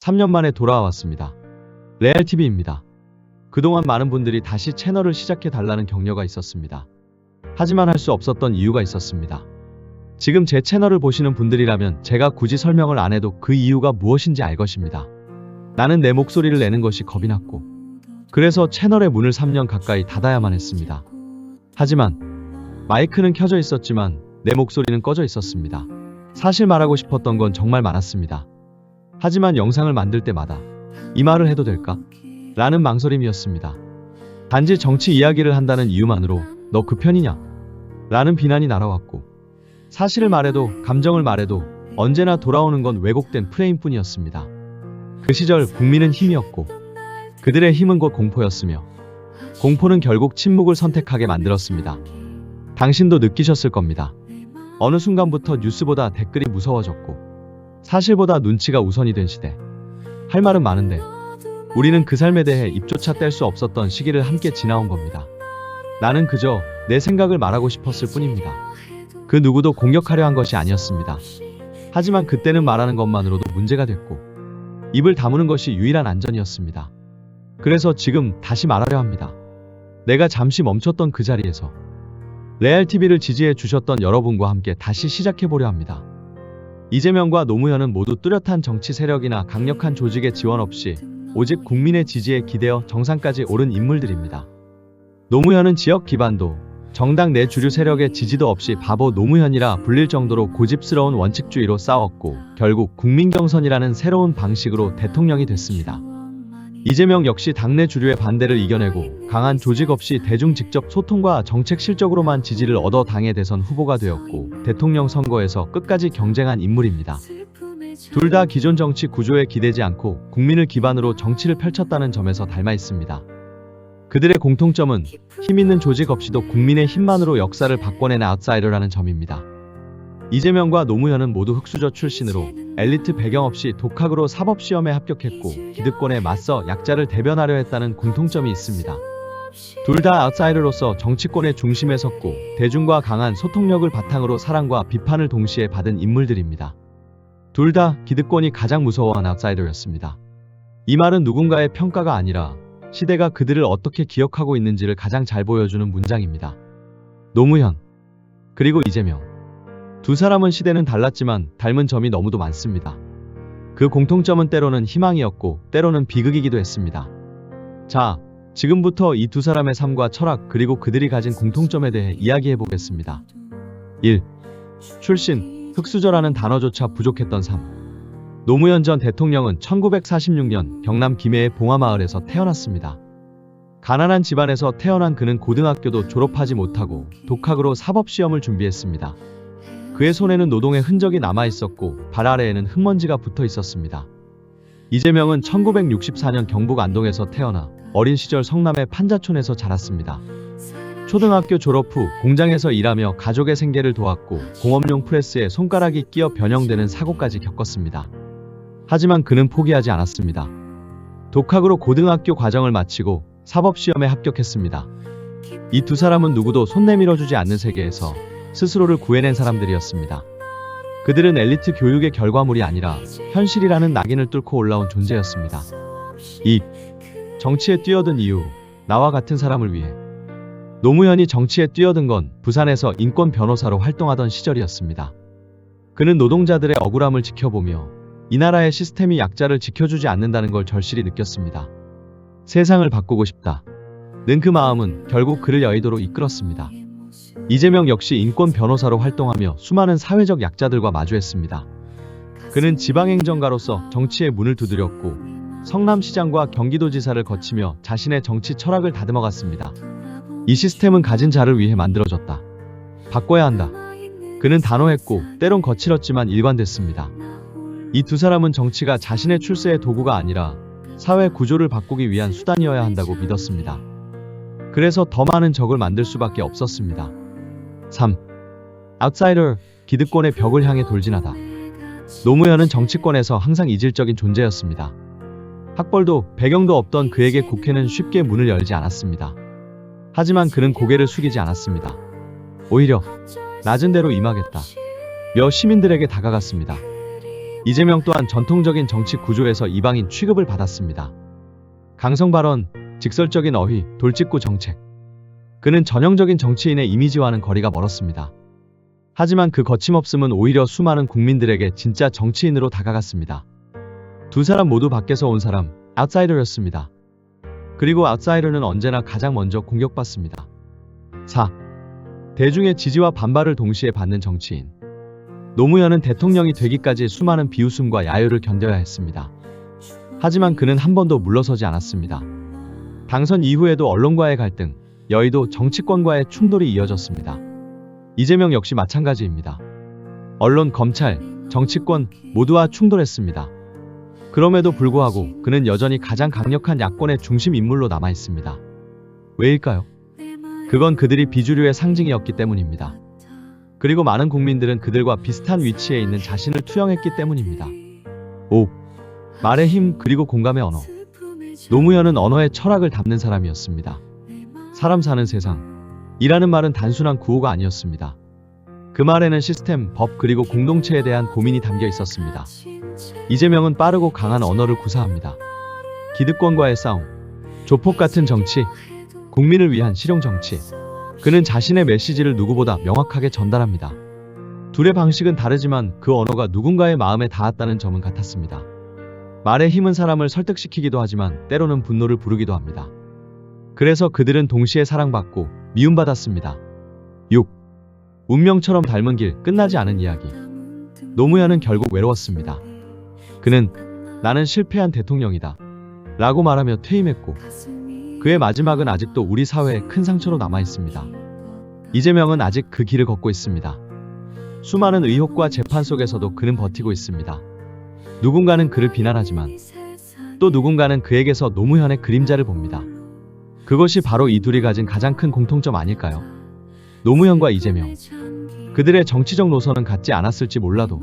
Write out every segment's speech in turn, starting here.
3년 만에 돌아왔습니다. 레알TV입니다. 그동안 많은 분들이 다시 채널을 시작해 달라는 격려가 있었습니다. 하지만 할 수 없었던 이유가 있었습니다. 지금 제 채널을 보시는 분들이라면 제가 굳이 설명을 안 해도 그 이유가 무엇인지 알 것입니다. 나는 내 목소리를 내는 것이 겁이 났고, 그래서 채널의 문을 3년 가까이 닫아야만 했습니다. 하지만 마이크는 켜져 있었지만 내 목소리는 꺼져 있었습니다. 사실 말하고 싶었던 건 정말 많았습니다. 하지만 영상을 만들 때마다 이 말을 해도 될까? 라는 망설임이었습니다. 단지 정치 이야기를 한다는 이유만으로 너 그 편이냐? 라는 비난이 날아왔고, 사실을 말해도 감정을 말해도 언제나 돌아오는 건 왜곡된 프레임뿐이었습니다. 그 시절 국민은 힘이었고 그들의 힘은 곧 공포였으며, 공포는 결국 침묵을 선택하게 만들었습니다. 당신도 느끼셨을 겁니다. 어느 순간부터 뉴스보다 댓글이 무서워졌고 사실보다 눈치가 우선이 된 시대. 할 말은 많은데 우리는 그 삶에 대해 입조차 뗄 수 없었던 시기를 함께 지나온 겁니다. 나는 그저 내 생각을 말하고 싶었을 뿐입니다. 그 누구도 공격하려 한 것이 아니었습니다. 하지만 그때는 말하는 것만으로도 문제가 됐고 입을 다무는 것이 유일한 안전이었습니다. 그래서 지금 다시 말하려 합니다. 내가 잠시 멈췄던 그 자리에서 레알TV를 지지해 주셨던 여러분과 함께 다시 시작해보려 합니다. 이재명과 노무현은 모두 뚜렷한 정치 세력이나 강력한 조직의 지원 없이 오직 국민의 지지에 기대어 정상까지 오른 인물들입니다. 노무현은 지역 기반도, 정당 내 주류 세력의 지지도 없이 바보 노무현이라 불릴 정도로 고집스러운 원칙주의로 싸웠고 결국 국민경선이라는 새로운 방식으로 대통령이 됐습니다. 이재명 역시 당내 주류의 반대를 이겨내고 강한 조직 없이 대중 직접 소통과 정책 실적으로만 지지를 얻어 당의 대선 후보가 되었고 대통령 선거에서 끝까지 경쟁한 인물입니다. 둘 다 기존 정치 구조에 기대지 않고 국민을 기반으로 정치를 펼쳤다는 점에서 닮아 있습니다. 그들의 공통점은 힘 있는 조직 없이도 국민의 힘만으로 역사를 바꿔낸 아웃사이더라는 점입니다. 이재명과 노무현은 모두 흑수저 출신으로 엘리트 배경 없이 독학으로 사법시험에 합격했고 기득권에 맞서 약자를 대변하려 했다는 공통점이 있습니다. 둘 다 아웃사이더로서 정치권의 중심에 섰고 대중과 강한 소통력을 바탕으로 사랑과 비판을 동시에 받은 인물들입니다. 둘 다 기득권이 가장 무서워한 아웃사이더였습니다. 이 말은 누군가의 평가가 아니라 시대가 그들을 어떻게 기억하고 있는지를 가장 잘 보여주는 문장입니다. 노무현 그리고 이재명, 두 사람은 시대는 달랐지만 닮은 점이 너무도 많습니다. 그 공통점은 때로는 희망이었고 때로는 비극이기도 했습니다. 자, 지금부터 이 두 사람의 삶과 철학 그리고 그들이 가진 공통점에 대해 이야기해 보겠습니다. 1. 출신, 흑수저라는 단어조차 부족했던 삶. 노무현 전 대통령은 1946년 경남 김해의 봉화마을에서 태어났습니다. 가난한 집안에서 태어난 그는 고등학교도 졸업하지 못하고 독학으로 사법시험을 준비했습니다. 그의 손에는 노동의 흔적이 남아있었고 발 아래에는 흙먼지가 붙어 있었습니다. 이재명은 1964년 경북 안동에서 태어나 어린 시절 성남의 판자촌에서 자랐습니다. 초등학교 졸업 후 공장에서 일하며 가족의 생계를 도왔고 공업용 프레스에 손가락이 끼어 변형되는 사고까지 겪었습니다. 하지만 그는 포기하지 않았습니다. 독학으로 고등학교 과정을 마치고 사법시험에 합격했습니다. 이 두 사람은 누구도 손 내밀어주지 않는 세계에서 스스로를 구해낸 사람들이었습니다. 그들은 엘리트 교육의 결과물이 아니라 현실이라는 낙인을 뚫고 올라온 존재였습니다. 2. 정치에 뛰어든 이유, 나와 같은 사람을 위해. 노무현이 정치에 뛰어든 건 부산에서 인권 변호사로 활동하던 시절이었습니다. 그는 노동자들의 억울함을 지켜보며 이 나라의 시스템이 약자를 지켜주지 않는다는 걸 절실히 느꼈습니다. 세상을 바꾸고 싶다. 는 그 마음은 결국 그를 여의도로 이끌었습니다. 이재명 역시 인권 변호사로 활동하며 수많은 사회적 약자들과 마주했습니다. 그는 지방행정가로서 정치의 문을 두드렸고 성남시장과 경기도지사를 거치며 자신의 정치 철학을 다듬어갔습니다. 이 시스템은 가진 자를 위해 만들어졌다. 바꿔야 한다. 그는 단호했고 때론 거칠었지만 일관됐습니다. 이 두 사람은 정치가 자신의 출세의 도구가 아니라 사회 구조를 바꾸기 위한 수단이어야 한다고 믿었습니다. 그래서 더 많은 적을 만들 수밖에 없었습니다. 3. 아웃사이더, 기득권의 벽을 향해 돌진하다. 노무현은 정치권에서 항상 이질적인 존재였습니다. 학벌도 배경도 없던 그에게 국회는 쉽게 문을 열지 않았습니다. 하지만 그는 고개를 숙이지 않았습니다. 오히려 낮은 데로 임하겠다 며 시민들에게 다가갔습니다. 이재명 또한 전통적인 정치 구조에서 이방인 취급을 받았습니다. 강성 발언, 직설적인 어휘, 돌직구 정책. 그는 전형적인 정치인의 이미지와는 거리가 멀었습니다. 하지만 그 거침없음은 오히려 수많은 국민들에게 진짜 정치인으로 다가갔습니다. 두 사람 모두 밖에서 온 사람, 아웃사이더였습니다. 그리고 아웃사이더는 언제나 가장 먼저 공격받습니다. 4. 대중의 지지와 반발을 동시에 받는 정치인. 노무현은 대통령이 되기까지 수많은 비웃음과 야유를 견뎌야 했습니다. 하지만 그는 한 번도 물러서지 않았습니다. 당선 이후에도 언론과의 갈등, 여의도 정치권과의 충돌이 이어졌습니다. 이재명 역시 마찬가지입니다. 언론, 검찰, 정치권 모두와 충돌했습니다. 그럼에도 불구하고 그는 여전히 가장 강력한 야권의 중심 인물로 남아있습니다. 왜일까요? 그건 그들이 비주류의 상징이었기 때문입니다. 그리고 많은 국민들은 그들과 비슷한 위치에 있는 자신을 투영했기 때문입니다. 5. 말의 힘 그리고 공감의 언어. 노무현은 언어의 철학을 담는 사람이었습니다. 사람 사는 세상. 이라는 말은 단순한 구호가 아니었습니다. 그 말에는 시스템, 법 그리고 공동체에 대한 고민이 담겨 있었습니다. 이재명은 빠르고 강한 언어를 구사합니다. 기득권과의 싸움, 조폭 같은 정치, 국민을 위한 실용 정치. 그는 자신의 메시지를 누구보다 명확하게 전달합니다. 둘의 방식은 다르지만 그 언어가 누군가의 마음에 닿았다는 점은 같았습니다. 말의 힘은 사람을 설득시키기도 하지만 때로는 분노를 부르기도 합니다. 그래서 그들은 동시에 사랑받고 미움받았습니다. 6. 운명처럼 닮은 길, 끝나지 않은 이야기. 노무현은 결국 외로웠습니다. 그는 나는 실패한 대통령이다 라고 말하며 퇴임했고 그의 마지막은 아직도 우리 사회에 큰 상처로 남아있습니다. 이재명은 아직 그 길을 걷고 있습니다. 수많은 의혹과 재판 속에서도 그는 버티고 있습니다. 누군가는 그를 비난하지만 또 누군가는 그에게서 노무현의 그림자를 봅니다. 그것이 바로 이 둘이 가진 가장 큰 공통점 아닐까요? 노무현과 이재명. 그들의 정치적 노선은 같지 않았을지 몰라도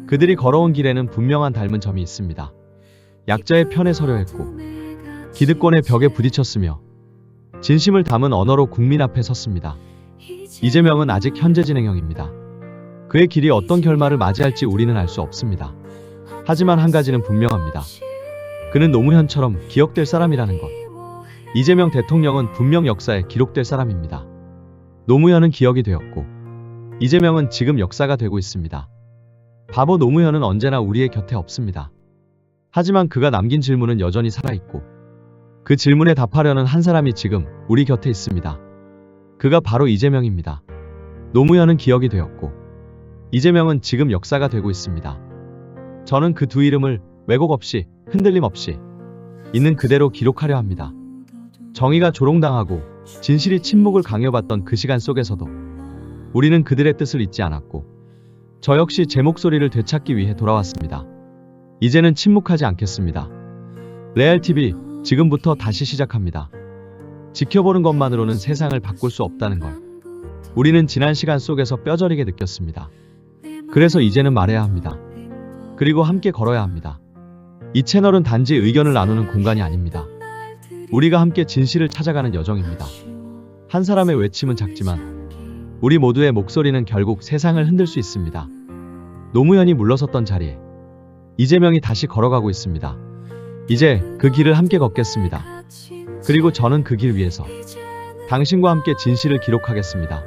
그들이 걸어온 길에는 분명한 닮은 점이 있습니다. 약자의 편에 서려 했고 기득권의 벽에 부딪혔으며 진심을 담은 언어로 국민 앞에 섰습니다. 이재명은 아직 현재 진행형입니다. 그의 길이 어떤 결말을 맞이할지 우리는 알 수 없습니다. 하지만 한 가지는 분명합니다. 그는 노무현처럼 기억될 사람이라는 것. 이재명 대통령은 분명 역사에 기록될 사람입니다. 노무현은 기억이 되었고 이재명은 지금 역사가 되고 있습니다. 바보 노무현은 언제나 우리의 곁에 없습니다. 하지만 그가 남긴 질문은 여전히 살아있고 그 질문에 답하려는 한 사람이 지금 우리 곁에 있습니다. 그가 바로 이재명입니다. 노무현은 기억이 되었고 이재명은 지금 역사가 되고 있습니다. 저는 그 두 이름을 왜곡 없이 흔들림 없이 있는 그대로 기록하려 합니다. 정의가 조롱당하고 진실이 침묵을 강요받던 그 시간 속에서도 우리는 그들의 뜻을 잊지 않았고 저 역시 제 목소리를 되찾기 위해 돌아왔습니다. 이제는 침묵하지 않겠습니다. 레알TV 지금부터 다시 시작합니다. 지켜보는 것만으로는 세상을 바꿀 수 없다는 걸 우리는 지난 시간 속에서 뼈저리게 느꼈습니다. 그래서 이제는 말해야 합니다. 그리고 함께 걸어야 합니다. 이 채널은 단지 의견을 나누는 공간이 아닙니다. 우리가 함께 진실을 찾아가는 여정입니다. 한 사람의 외침은 작지만 우리 모두의 목소리는 결국 세상을 흔들 수 있습니다. 노무현이 물러섰던 자리에 이재명이 다시 걸어가고 있습니다. 이제 그 길을 함께 걷겠습니다. 그리고 저는 그 길 위에서 당신과 함께 진실을 기록하겠습니다.